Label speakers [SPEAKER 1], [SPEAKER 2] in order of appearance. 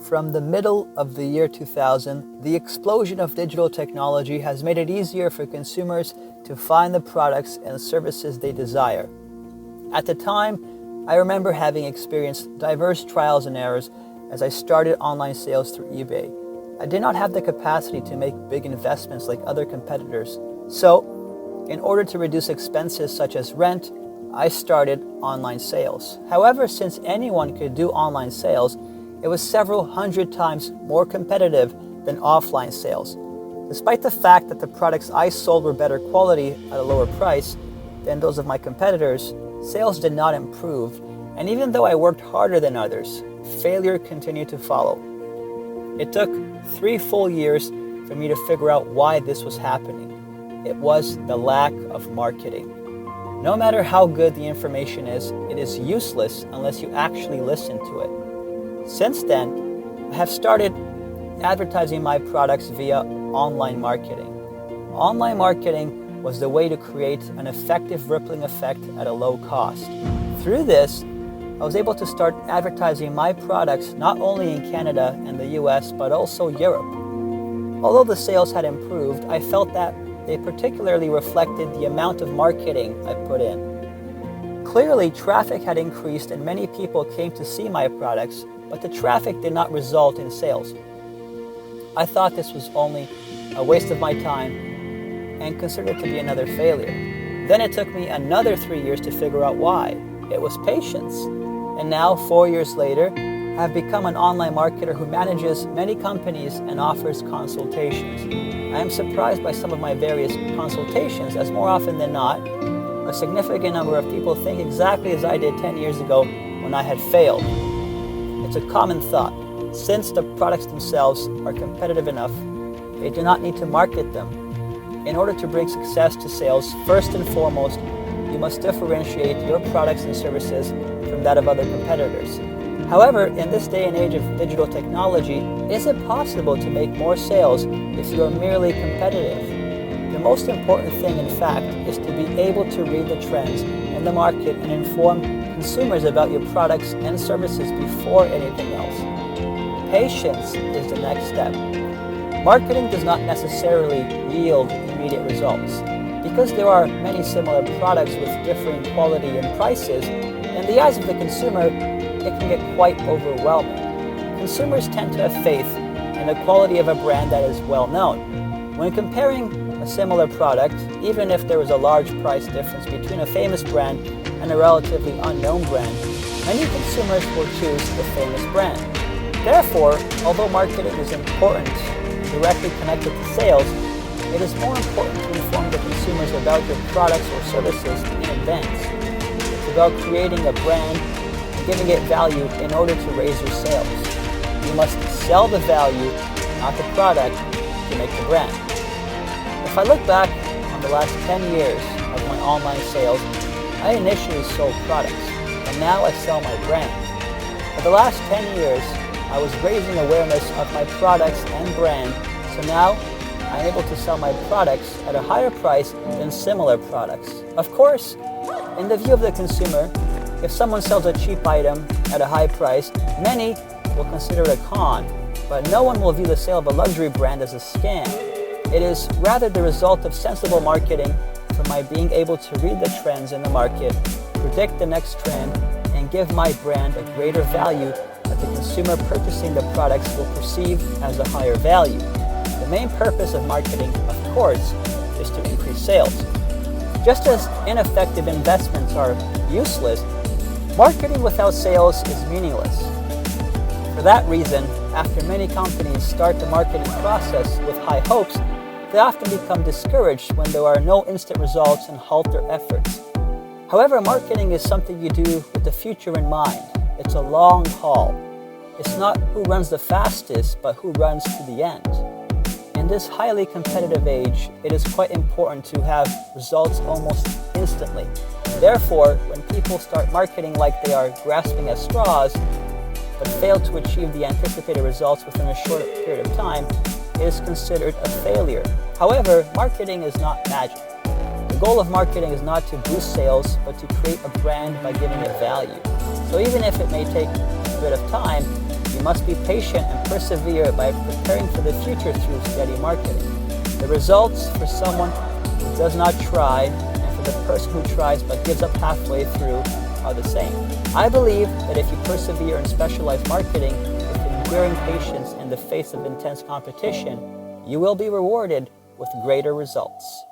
[SPEAKER 1] From the middle of the year 2000, the explosion of digital technology has made it easier for consumers to find the products and services they desire. At the time, I remember having experienced diverse trials and errors as I started online sales through eBay. I did not have the capacity to make big investments like other competitors. So, in order to reduce expenses such as rent, I started online sales. However, since anyone could do online sales, it was several hundred times more competitive than offline sales. Despite the fact that the products I sold were better quality at a lower price than those of my competitors, sales did not improve, and even though I worked harder than others, failure continued to follow. It took 3 full years for me to figure out why this was happening. It was the lack of marketing. No matter how good the information is, it is useless unless you actually listen to it. Since then, I have started advertising my products via online marketing. Online marketing was the way to create an effective rippling effect at a low cost. Through this, I was able to start advertising my products not only in Canada and the US, but also Europe. Although the sales had improved, I felt that they particularly reflected the amount of marketing I put in. Clearly, traffic had increased and many people came to see my products, but the traffic did not result in sales. I thought this was only a waste of my time and considered it to be another failure. Then it took me another 3 years to figure out why. It was patience. And now, 4 years later, I have become an online marketer who manages many companies and offers consultations. I am surprised by some of my various consultations, as more often than not, a significant number of people think exactly as I did 10 years ago when I had failed. It's a common thought. Since the products themselves are competitive enough, they do not need to market them. In order to bring success to sales, first and foremost, you must differentiate your products and services from that of other competitors. However, in this day and age of digital technology, is it possible to make more sales if you are merely competitive? The most important thing, in fact, is to be able to read the trends in the market and inform consumers about your products and services before anything else. Patience is the next step. Marketing does not necessarily yield immediate results. Because there are many similar products with differing quality and prices, in the eyes of the consumer, it can get quite overwhelming. Consumers tend to have faith in the quality of a brand that is well known. When comparing a similar product, even if there is a large price difference between a famous brand and a relatively unknown brand, many consumers will choose the famous brand. Therefore, although marketing is important and directly connected to sales, it is more important to inform the consumers about your products or services in advance. It's about creating a brand and giving it value in order to raise your sales. You must sell the value, not the product, to make the brand. If I look back on the last 10 years of my online sales, I initially sold products, and now I sell my brand. For the last 10 years, I was raising awareness of my products and brand, so now I'm able to sell my products at a higher price than similar products. Of course, in the view of the consumer, if someone sells a cheap item at a high price, many will consider it a con, but no one will view the sale of a luxury brand as a scam. It is rather the result of sensible marketing from my being able to read the trends in the market, predict the next trend, and give my brand a greater value that the consumer purchasing the products will perceive as a higher value. The main purpose of marketing, of course, is to increase sales. Just as ineffective investments are useless, marketing without sales is meaningless. For that reason, after many companies start the marketing process with high hopes, they often become discouraged when there are no instant results and halt their efforts. However, marketing is something you do with the future in mind. It's a long haul. It's not who runs the fastest, but who runs to the end. In this highly competitive age, it is quite important to have results almost instantly. Therefore, when people start marketing like they are grasping at straws, but fail to achieve the anticipated results within a short period of time, it is considered a failure. However, marketing is not magic. The goal of marketing is not to boost sales, but to create a brand by giving it value. So even if it may take a bit of time, you must be patient and persevere by preparing for the future through steady marketing. The results for someone who does not try and for the person who tries but gives up halfway through are the same. I believe that if you persevere in specialized marketing with enduring patience in the face of intense competition, you will be rewarded with greater results.